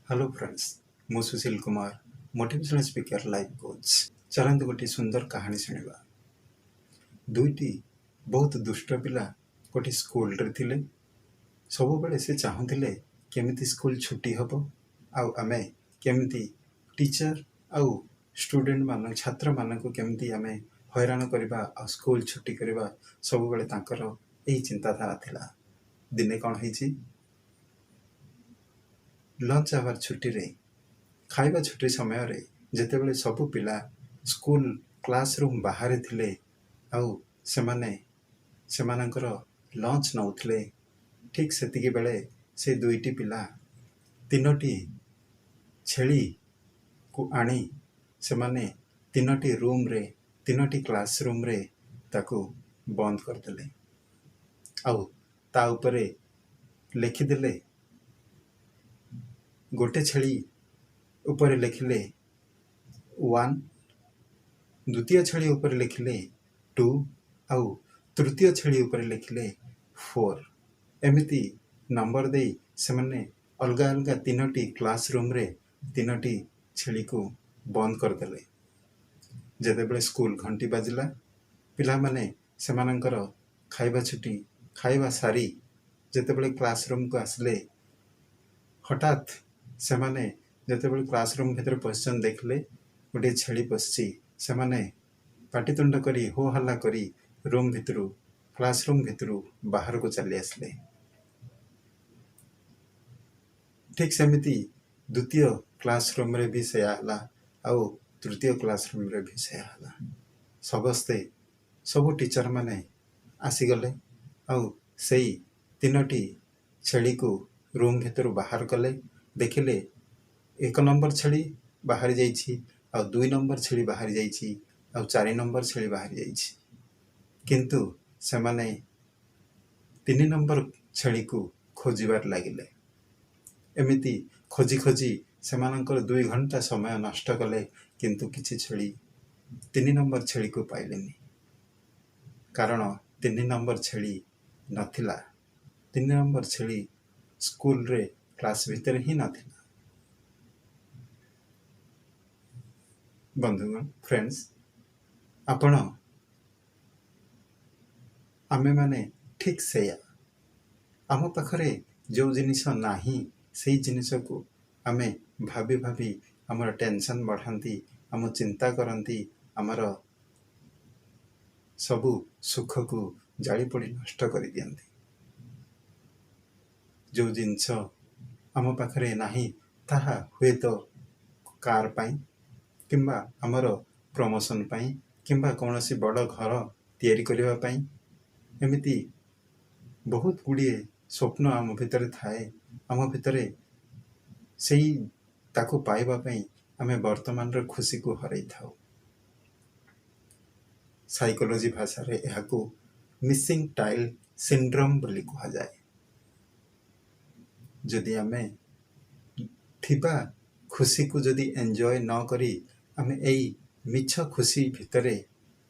Hello friends, मु Sushil Kumar motivational speaker life coach. चलते गोटे सुंदर कहानी शुणा। दुईटी बहुत दुष्ट पिला गोटे स्कूल रे थिले। सब बेले से चाहूले केमिति स्कूल छुट्टी हम आमे केमिति टीचर आउ स्टूडेंट मान छात्र मान केमिति आमे हैरान करवा आ स्कूल छुट्टी करवा सब बेले तांकर यही चिंताधारा थिला। दिने कौन है लंच आवर छुट्टी रे खाइबा छुट्टी समय रे जेतेबेले सबु पिला स्कूल क्लासरूम बाहर थिले आउ सेमानंकर लंच नौथिले। ठीक सेतिकी बेले से दुईटी पिला तीनोटी छेली को आनी सेमाने तीनोटी रूम रे तीनोटी क्लासरूम रे ताको बंद करदेले आउ ता उपरे लिखिदेले। गोटे छेली ऊपर लिखिले 1, द्वितीय छेली ऊपर लिखिले 2 आउ तृतीय छेली ऊपर लिखिले 4। एमिति नंबर दे से माने अलग अलग तीनोटी क्लासरूम रे तीनोटी छेली को बंद करदेले। जेतेबेले स्कूल घंटी बाजिला पिला माने सेमानंकर खाइबा छुट्टी खाइबा सारी जेतेबेले क्लासरूम को आसले हठात से माने जेतेबेले क्लासरूम भीतर पश्चन देखले गोटे छेली पश्ची से माने पाटितुंड करी हो हल्ला करी रूम भितरू क्लासरूम भितरू बाहर को चली आसले। ठीक सेमिति द्वितीय क्लासरूम रे भी से आला आउ तृतीय क्लासरूम रे भी से आला। सबस्ते सबु टीचर माने आसीगले आउ सेई तीनोटी छेली को रूम भितर बाहर कले। देखिले 1 नंबर छेली बाहर जाइछि आ 2 नंबर छेली बाहर जाइछि आ 4 नंबर छेली बाहर जाइछि। किंतु से माने 3 नंबर छेली को खोजिबार लागिले। एमिति खोजी खोजी से मानकर 2 घंटा समय नष्ट कले किंतु किछि छेली 3 नंबर छेली को पाइलेनी। कारण 3 नंबर छेली नथिला। 3 नंबर छेली स्कूल रे क्लास भीतर ही नथिला। बंधुगण फ्रेंड्स, आपण आमे माने ठीक से आम पाखरे जो जिनिस नाही से जिनिस को आमे भाभी भाभी आमर टेंशन बढ़ाती आम चिंता करती आमर सबु सुख को जाली पड़ी नष्ट कर दियंती। जो जिनस आम पाखरे नाही ताहा हुए तो कार पाई किंबा आमर प्रमोशन पाई किंबा कौन सी बड़ घर तैयारी करने पाई एमिति बहुत गुड़िए स्वप्न आम भितर थाए। आम भितर से ताको पाइबा पाई आमे वर्तमान रे खुशी को हरई थाउ। साइकोलॉजी भाषा रे एहाको मिसिंग टाइल सिंड्रोम बोली कहा जाए। जदि आमे थिबा खुशी को जदि एंजॉय न करी आमे एई मिछ खुशी भितरे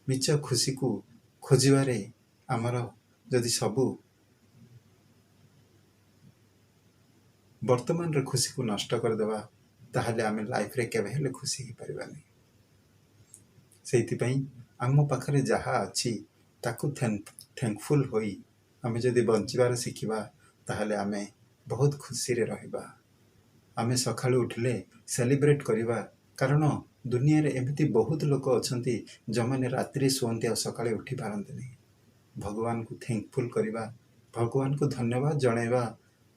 मिछ खुशी को खोजिबारे आमर जदि सबु वर्तमान रे खुशी को नष्ट कर देबा ताहले आमे लाइफ रे केबे हेले खुशी ही परिबानी। सेति पई आम पाखरे जहा अछि ताकू थैंकफुल होई आमे जदि बंचिबार सिखिबा ताहले आमे बहुत खुशी रे रहिबा। आमे सखाळु उठले सेलिब्रेट करिबा। कारण दुनिया रे एमिति बहुत लोक अछंती जमाने रात्रि सोंती आ सकाळे उठी पारंती नहीं। भगवान को थैंकफुल करिबा, भगवान को धन्यवाद जणाइबा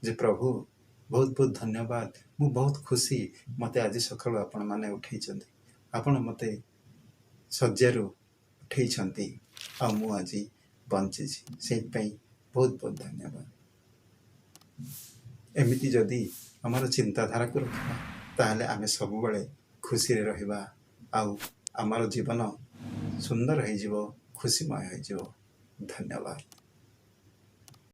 जे प्रभु बहुत बहुत धन्यवाद, मु बहुत खुशी मते आज सखाळु आपण माने उठैछंती, आपण मते सज्जारू उठैछंती आ मु आज बंची से बहुत बहुत धन्यवाद। एमिति जदि आमर चिंताधारा को रखा ताहले आमे सब बड़े खुशी रे रहिबा आउ आमर जीवन सुंदर है जीवो, खुशीमय है जीवो। धन्यवाद।